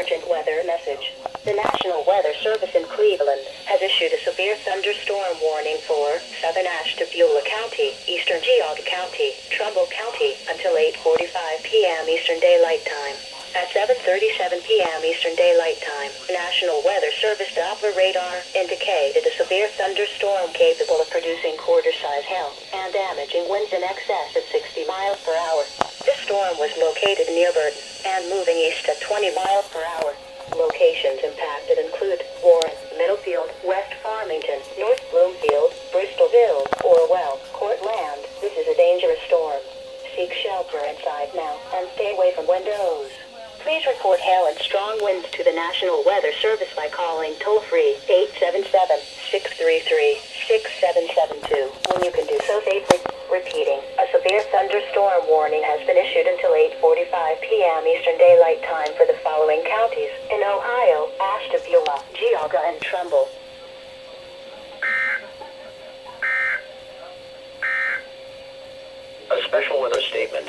urgent weather message. The National Weather Service in Cleveland has issued a severe thunderstorm warning for southern Ashtabula County, eastern Geauga County, Trumbull County until 8:45 p.m. Eastern Daylight Time. At 7:37 p.m. Eastern Daylight Time, National Weather Service Doppler radar indicated a severe thunderstorm capable of producing quarter-size hail and damaging winds in excess of 60 miles per hour. This storm was located near Burton and moving east at 20 miles per hour. Locations impacted include Warren, Middlefield, West Farmington, North Bloomfield, Bristolville, Orwell, Cortland. This is a dangerous storm. Seek shelter inside now and stay away from windows. Please report hail and strong winds to the National Weather Service by calling toll-free 877-633-6772 when you can do so safely. Repeating, a severe thunderstorm warning has been issued until 8:45 p.m. Eastern Daylight Time for the following counties in Ohio: Ashtabula, Geauga, and Trumbull. A special weather statement